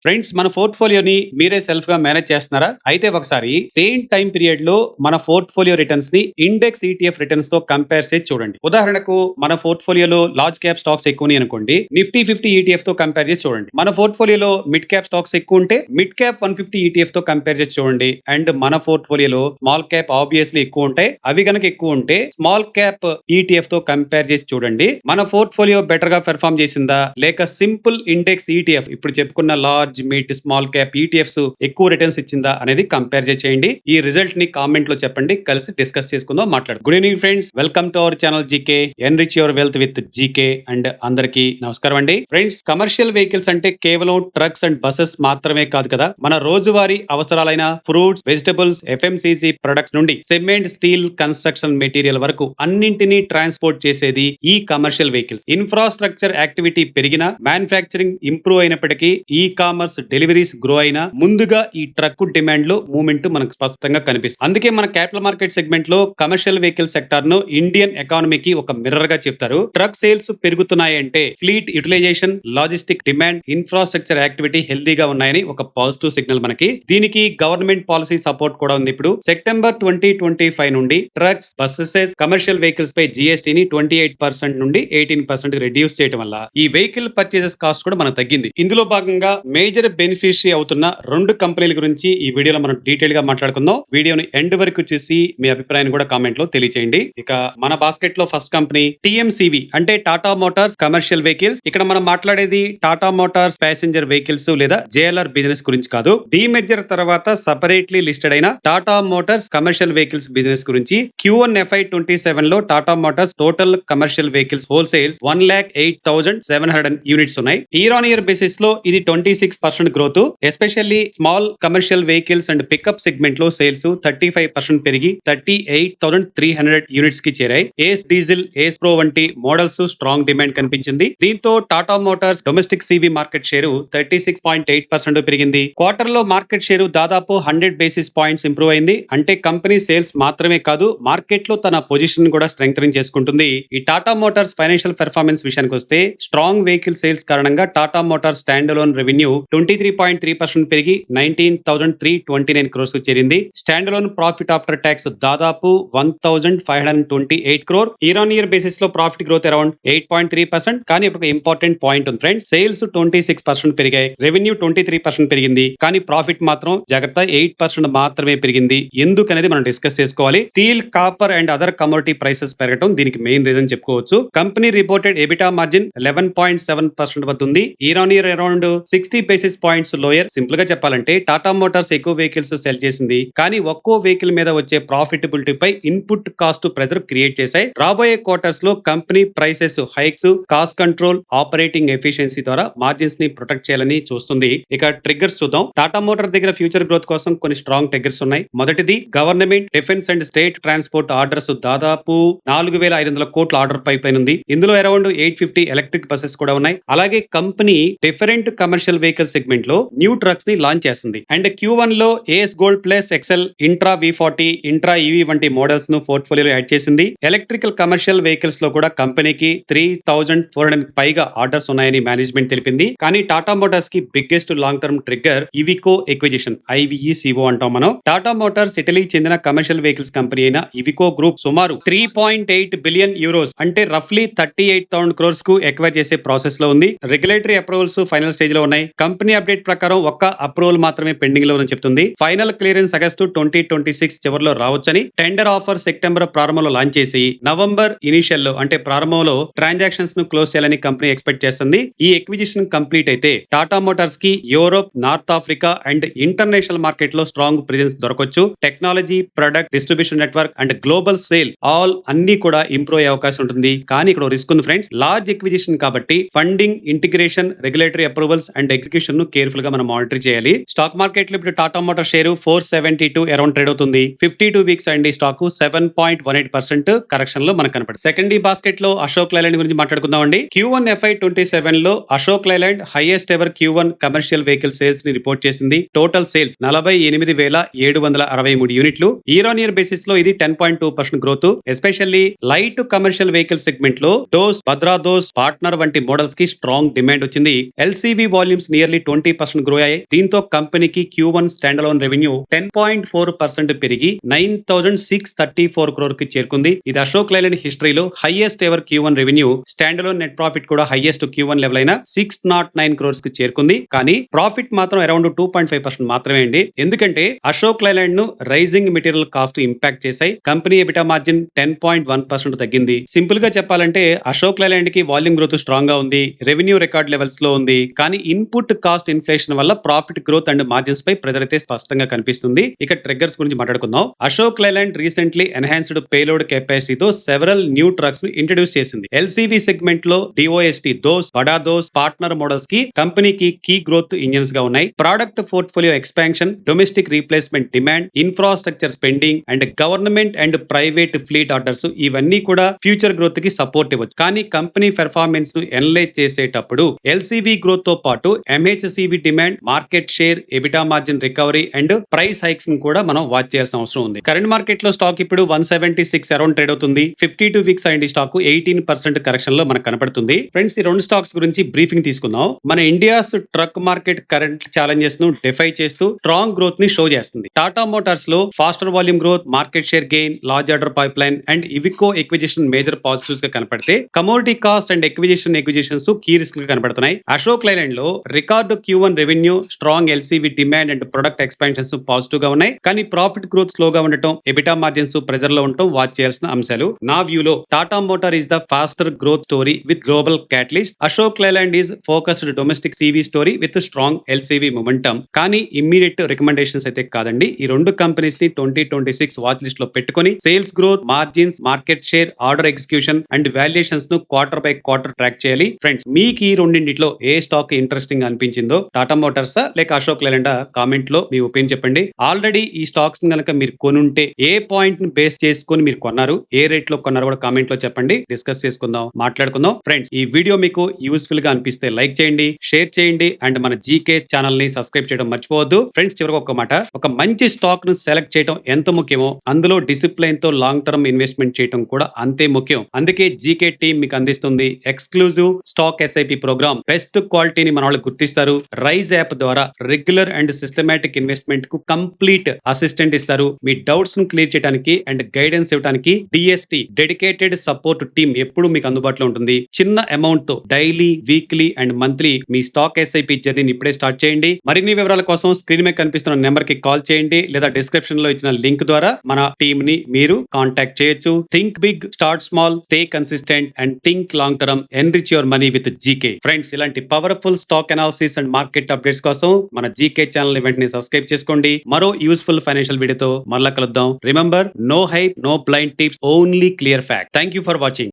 Friends, మన పోర్ట్ఫోలియోని మీరే self గా మేనేజ్ చేస్తున్నారా? అయితే ఒకసారి సేమ్ టైం పీరియడ్ లో మన పోర్ట్ఫోలియో రిటర్న్స్ ని ఇండెక్స్ ఈటీఎఫ్ రిటర్న్స్ తో కంపేర్ చేసి చూడండి. ఉదాహరణకు మన పోర్ట్ఫోలియోలో లార్జ్ క్యాప్ స్టాక్స్ ఎక్కువ అనుకోండి, నిఫ్టీ 50 ఈటీఎఫ్ తో కంపేర్ చేసి చూడండి. మన పోర్ట్ఫోలియోలో మిడ్ క్యాప్ స్టాక్స్ ఎక్కువ ఉంటే మిడ్ క్యాప్ 150 ఈటీఎఫ్ తో కంపేర్ చేసి చూడండి. అండ్ మన పోర్ట్ఫోలియోలో స్మాల్ క్యాప్ ఆబ్వియస్లీ ఎక్కువ ఉంటాయి, అవి గనక ఎక్కువ ఉంటే స్మాల్ క్యాప్ ఈటీఎఫ్ తో కంపేర్ చేసి చూడండి. మన పోర్ట్ఫోలియో బెటర్ గా పెర్ఫార్మ్ చేసిందా, లేక సింపుల్ ఇండెక్స్ ఈటీఎఫ్ ఇప్పుడు చెప్పుకున్న large mid small cap ETFs ఎక్కువ రిటర్న్స్ ఇచ్చిందా అనేది కంపేర్ చేయండి. ఈ రిజల్ట్ ని కామెంట్ లో చెప్పండి, కలిసి డిస్కస్ చేసుకుందాం, మాట్లాడు. Good evening friends, welcome to our channel GK, enrich your wealth with GK. And అందరికి నమస్కారం అండి. ఫ్రెండ్స్, కమర్షియల్ వెహికల్స్ అంటే కేవలం ట్రక్స్ అండ్ బస్సెస్ మాత్రమే కాదు కదా, మన రోజువారీ అవసరాలైన ఫ్రూట్స్, వెజిటబుల్స్, ఎఫ్ఎంసీసీ ప్రొడక్ట్స్ నుండి సిమెంట్, స్టీల్, కన్స్ట్రక్షన్ మెటీరియల్ వరకు అన్నింటినీ ట్రాన్స్పోర్ట్ చేసేది ఈ కమర్షియల్ వెహికల్స్. ఇన్ఫ్రాస్ట్రక్చర్ యాక్టివిటీ పెరిగినా, మ్యానుఫ్యాక్చరింగ్ ఇంప్రూవ్ అయినప్పటికీ, ఈ కామర్స్ డెలివరీస్ గ్రో అయినా ముందుగా ఈ ట్రక్ డిమాండ్ లో మూవ్మెంట్ మనకు స్పష్టంగా కనిపిస్తుంది. అందుకే మన క్యాపిటల్ మార్కెట్ సెగ్మెంట్ లో కమర్షియల్ వెహికల్ సెక్టార్ ను ఇండియన్ ఎకానమీకి ఒక మిర్రర్ గా చెప్తారు. ట్రక్ సేల్స్ పెరుగుతున్నాయంటే fleet utilization, logistic demand, infrastructure activity హెల్దీగా ఉన్నాయని ఒక పాజిటివ్ సిగ్నల్ మనకి. దీనికి గవర్నమెంట్ పాలసీ సపోర్ట్ కూడా ఉంది. ఇప్పుడు సెప్టెంబర్ 2025 నుండి ట్రక్స్, బస్సెస్, కమర్షియల్ వెహికల్స్ పై జీఎస్టీని 28% నుండి 18% రిడ్యూస్ చేయడం వల్ల ఈ వెహికల్ పర్చేసెస్ కాస్ట్ కూడా మనకు తగ్గింది. ఇందులో భాగంగా మేజర్ బెనిఫిషియరీ అవుతున్న రెండు కంపెనీల గురించి ఈ వీడియోలో మనం డీటెయిల్ గా మాట్లాడుకుందాం. వీడియోని ఎండ్ వరకు చూసి మీ అభిప్రాయాన్ని కూడా కామెంట్ లో తెలియచేయండి. ఇక మన బాస్కెట్ లో ఫస్ట్ కంపెనీ టీఎంసీవీ అంటే టాటా మోటార్స్ కమర్షియల్ వెహికల్స్. ఇక్కడ మనం మాట్లాడేది టాటా మోటార్స్ ప్యాసింజర్ వెహికల్స్ లేదా జేఎల్ఆర్ బిజినెస్ గురించి కాదు. డీమెర్జర్ తర్వాత సెపరేట్లీ లిస్టెడ్ అయిన Tata Motors commercial vehicles business గురించి. Q1 FY27 లో Tata Motors total commercial vehicles wholesales 1,08,700 units ఉన్నాయి. ఇయర్ ఆన్ ఇయర్ బేసిస్ లో ఇది 26% growth. Especially small commercial vehicles and pickup segment లో సేల్స్ 35% పెరిగి 38,300 యూనిట్స్ కి చేరాయి. ఏస్ డీజిల్, ఏస్ ప్రో వంటి మోడల్స్ స్ట్రాంగ్ డిమాండ్ కనిపించింది. దీంతో Tata Motors domestic CV market share 36.8% పెరిగింది. క్వార్టర్ లో మార్కెట్ షేరు దాదాపు 100 బేసిస్ పాయింట్స్ ఇంప్రూవ్ అయింది. అంటే కంపెనీ సేల్స్ మాత్రమే కాదు, మార్కెట్ లో తన పొజిషన్ కూడా స్ట్రెంగ్థెన్ చేసుకుంటుంది. ఈ టాటా మోటార్స్ ఫైనాన్షియల్ పెర్ఫార్మెన్స్ విషయానికి వస్తే, స్ట్రాంగ్ వెహికల్ సేల్స్ కారణంగా Tata Motors stand alone revenue 23.3% పెరిగి 19,329 crores కు చేరింది. Stand alone profit after tax దాదాపు 1,528 crore. Year on year basis లో ప్రాఫిట్ గ్రోత్ అరౌండ్ 8.3%. కానీ ఇప్పుడు ఒక ఇంపార్టెంట్ పాయింట్ ఉంది ఫ్రెండ్స్, సేల్స్ 26% పెరిగాయి, రెవెన్యూ 23% పెరిగింది, కానీ ప్రాఫిట్ మాత్రం జాగ్రత్త 8% మాత్రమే పెరిగింది. ఎందుకనేది మనం డిస్కస్ చేసుకోవాలి. Steel, copper and other commodity prices పెరగడం దీనికి మెయిన్ రీజన్ చెప్పుకోవచ్చు. కంపెనీ రిపోర్టెడ్ ఎబిటా మార్జిన్ 11.7% వద్ద ఉంది. Year on year around 60 basis points lower. Simple గా చెప్పాలంటే టాటా మోటార్స్ ఎక్కువ వెహికల్స్ సెల్ చేసింది, కానీ ఒక్కో వెహికల్ మీద వచ్చే ప్రాఫిటబిలిటీ పై ఇన్పుట్ కాస్ట్ ప్రెజర్ క్రియేట్ చేశాయి. రాబోయే క్వార్టర్స్ లో company prices hikes, cost control, operating efficiency ద్వారా మార్జిన్స్ ని ప్రొటెక్ట్ చేయాలని చూస్తుంది. ఇక ట్రిగ్గర్స్ చూద్దాం. టాటా మోటార్ దగ్గర ఫ్యూచర్ గ్రోత్ కోసం కొన్ని స్ట్రాంగ్ ట్రిగ్గర్స్ ఉన్నాయి. మొదటిది government, defence and state transport orders దాదాపు 4,500 కోట్ల ఆర్డర్ పైప్లైన్ ఉంది. ఇందులో అరౌండ్ 850 ఎలక్ట్రిక్ బసెస్ కూడా ఉన్నాయి. అలాగే company different commercial vehicle segment లో న్యూ ట్రక్స్ ని లాంచ్ చేస్తుంది. అండ్ Q1 లో Ace Gold plus, Excel, Intra V40, Intra EV వంటి మోడల్స్ ను పోర్ట్ఫోలియోలో యాడ్ చేసింది. ఎలక్ట్రికల్ కమర్షియల్ వెహికల్స్ లో కూడా కంపెనీకి 3,400 పైగా ఆర్డర్స్ ఉన్నాయని మేనేజ్మెంట్ తెలిపింది. కానీ టాటా మోటార్స్ కి biggest long term trigger Iveco acquisition, IVECO అంటాం మనం. టాటా మోటార్స్ ఇటలీకి చెందిన కమర్షియల్ వెహికల్స్ కంపెనీ అయిన ఇవికో గ్రూప్ సుమారు 3.8 బిలియన్ యూరోస్ అంటే రఫ్లీ 38,000 crores కు ఎక్వైర్ చేసే ప్రాసెస్ లో ఉంది. రెగ్యులేటరీ అప్రూవల్స్ ఫైనల్ స్టేజ్ లో ఉన్నాయి. కంపెనీ అప్డేట్ ప్రకారం ఒక్క అప్రూవల్ మాత్రమే పెండింగ్ లో ఉందని చెప్తుంది. ఫైనల్ క్లియరెన్స్ ఆగస్టు 2026 చివరిలో రావచ్చని. టెండర్ ఆఫర్ సెప్టెంబర్ ప్రారంభంలో లాంచ్ చేసి నవంబర్ ఇనిషియల్ లో అంటే ప్రారంభంలో ట్రాన్సాక్షన్స్ ను క్లోజ్ చేయాలని కంపెనీ ఎక్స్పెక్ట్ చేస్తుంది. ఈ ఎక్విజిషన్ కంప్లీట్ అయితే టాటా మోటార్స్ కి Europe, North Africa and international market లో స్ట్రాంగ్ ప్రెజెన్స్ దొరకొచ్చు. Technology, product distribution network and global sale all అన్ని కూడా ఇంప్రూవ్ అయ్యే అవకాశం ఉంటుంది. కానీ ఇక్కడ రిస్క్ ఉంది ఫ్రెండ్స్, లార్జ్ ఎక్విజిషన్ కాబట్టి funding, integration, regulatory approvals and execution ను కేర్ఫుల్ గా మనం మానిటర్ చేయాలి. స్టాక్ మార్కెట్ లో ఇప్పుడు Tata motor share 472 around trade అవుతుంది. 52 వీక్స్ అండి స్టాక్ 7.18% కరెక్షన్ లో మనకు కనపడుతుంది. సెకండరీ బాస్కెట్ లో అశోక్ లైలాండ్ గురించి మాట్లాడుకుందాం అండి. Q1 FY27 లో Ashok Leyland highest ever Q1 commercial vehicle sales ని రిపోర్ట్ చేసింది. టోటల్ సేల్స్ 48,763 యూనిట్లు. ఇయర్ ఆన్ ఇయర్ బేసిస్ లో ఇది 10.2% growth. Especially light commercial vehicle segment low dose, Bhadra those, partner వంటి మోడల్స్ కి స్ట్రాంగ్ డిమాండ్ వచ్చింది. LCV volumes nearly nearly 20% grow అయ్యాయి. దీంతో కంపెనీకి Q1 స్టాండ్ అలోన్ రెవెన్యూ 10.4% పెరిగి 9,634 crore కి చేరుకుంది. ఇది అశోక్ లైలాండ్ హిస్టరీలో highest ever Q1 revenue. Stand alone net profit కూడా హైయెస్ట్ Q1 లెవెల్ అయిన 609 crores కి చేరుకుంది. కానీ ప్రాఫిట్ మాత్రం అరౌండ్ 2.5% మాత్రమే అండి. ఎందుకంటే అశోక్ లైలాండ్ ను రైజింగ్ మెటీరియల్ కాస్ట్ ఇంపాక్ట్ చేశాయి. కంపెనీ ఎబిటా మార్జిన్ 10.1% తగ్గింది. సింపుల్ గా చెప్పాలంటే అశోక్ లైలాండ్ కి వాల్యూమ్ గ్రోత్ స్ట్రాంగ్ గా ఉంది, రెవెన్యూ రికార్డ్ లెవెల్స్ లో ఉంది. కానీ ఇన్పుట్ కాస్ట్ ఇన్ఫ్లేషన్ వల్ల ప్రాఫిట్ గ్రోత్ అండ్ మార్జిన్స్ పై ప్రెజర్ అయితే స్పష్టంగా కనిపిస్తుంది. ఇక ట్రిగ్గర్స్ గురించి మాట్లాడుకుందాం. Ashok Leyland recently enhanced payload కెపాసిటీతో సెవరల్ న్యూ ట్రక్స్ ని ఇంట్రడ్యూస్ చేసింది. ఎల్సీవీ సెగ్మెంట్ లో DOST Dost, Bada those, partner models కి కంపెనీకి కీ గ్రోత్ ఇంజన్స్ గా ఉన్నాయి. Product portfolio expansion, domestic replacement demand, infrastructure spending and government and private fleet orders ఇవన్నీ కూడా ఫ్యూచర్ గ్రోత్ కి సపోర్ట్ ఇవ్వచ్చు. కానీ కంపెనీ పెర్ఫార్మెన్స్ ను ఎనలైజ్ చేసేటప్పుడు ఎల్సీవీ గ్రోత్ తో పాటు MHCV demand, market share, EBITDA margin recovery and price hikes ను కూడా మనం వాచ్ చేయాల్సిన అవసరం ఉంది. కరెంట్ మార్కెట్ లో స్టాక్ ఇప్పుడు 176 అరౌండ్ ట్రేడ్ అవుతుంది. 52 వీక్స్ అయింది స్టాక్ 18% కరెక్షన్ లో మనకు కనపడుతుంది. ఫ్రెండ్స్, ఈ రెండు స్టాక్స్ గురించి బ్రీఫింగ్ తీసుకుందాం. మన India's truck market current challenges ను డిఫై చేస్తూ స్ట్రాంగ్ గ్రోత్ ని షో చేస్తుంది. టాటా మోటార్స్ లో faster volume growth, market share gain, large order pipeline and Iveco acquisition major positives గా కనపడితే commodity cost and acquisitions key risk గా కనబడుతున్నాయి. Ashok Leyland లో record Q1 revenue, strong LCV demand and product expansions positive గా ఉన్నాయి. కానీ profit growth స్లోగా ఉండటం, ఎబిటా మార్జిన్స్ ప్రెజర్ లో ఉండటం వాచ్ చేయాల్సిన అంశాలు. నా వ్యూలో Tata motor is the faster growth story with global catalyst. Ashok Leyland is focused domestic CV story with strong LCV momentum. కానీ ఇమ్మీడియట్ రికమెండేషన్స్ అయితే కాదండి. ఈ రెండు కంపెనీస్ ని 2026 వాచ్ లిస్ట్ లో పెట్టుకుని sales growth, margins, market share, order execution and valuations ను quarter by quarter track చేయాలి. ఫ్రెండ్స్, మీకు ఈ రెండింటిలో ఏ స్టాక్ ఇంట్రెస్టింగ్ అనిపించిందో, టాటా మోటార్సా లేక అశోక్ లైలాండ్, కామెంట్ లో మీ ఒపీనియన్ చెప్పండి. ఆల్రెడీ ఈ స్టాక్స్ కనుక మీరు కొనుంటే ఏ పాయింట్ ని బేస్ చేసుకుని మీరు కొన్నారు, ఏ రేట్ లో కొన్నారు కూడా కామెంట్ లో చెప్పండి. డిస్కస్ చేసుకుందాం, మాట్లాడుకుందాం. ఫ్రెండ్స్, ఈ వీడియో మీకు యూస్ఫుల్ గా అనిపిస్తే లైక్ చేయండి, షేర్ చేయండి అండ్ మన జీకే ఛానల్ ని సబ్స్క్రైబ్ చేయడం మర్చిపోవద్దు. ఫ్రెండ్స్, చివరికి ఒక మాట, ఒక మంచి స్టాక్ ను సెలెక్ట్ చేయడం ఎంత ముఖ్యమో అందులో డిసిప్లైన్ తో లాంగ్ టర్మ్ ఇన్వెస్ట్మెంట్ చేయడం కూడా అంతే ముఖ్యం. అందుకే జీకే టీమ్ మీకు అందిస్తుంది exclusive stock SIP program. Best క్వాలిటీని మన వాళ్ళు గుర్తిస్తారు. రైజ్ యాప్ ద్వారా రెగ్యులర్ అండ్ సిస్టమాటిక్ ఇన్వెస్ట్మెంట్ కు కంప్లీట్ అసిస్టెంట్ ఇస్తారు. మీ డౌట్స్ ను క్లియర్ చేయడానికి అండ్ గైడెన్స్ ఇవ్వడానికి డిఎస్టి డెడికేటెడ్ సపోర్ట్ టీమ్ ఎప్పుడు మీకు అందుబాటులో ఉంటుంది. చిన్న అమౌంట్ తో డైలీ, వీక్లీ అండ్ మంత్లీ మీ స్టాక్ ఎస్ఐపి జర్నీని ఇప్పుడే స్టార్ట్ చేయండి. మరిన్ని వివరాల కోసం స్క్రీన్ మీద కనిపిస్తున్న నెంబర్ కి కాల్ చేయండి లేదా డిస్క్రిప్షన్ లో ఇచ్చిన లింక్ ద్వారా మన టీమ్ ని మీరు కాంటాక్ట్ చేయొచ్చు. Think big, start small, stay consistent and think long term. Enrich your money with GK. Friends, ఇలాంటి powerful stock analysis and market updates కోసం మన జీకే ఛానల్ వెంటనే సబ్స్క్రైబ్ చేసుకోండి. మరో యూస్ఫుల్ ఫైనాన్షియల్ వీడియోతో మళ్ళా కలుద్దాం. Remember, no hype, no blind tips, only clear fact. Thank you for watching.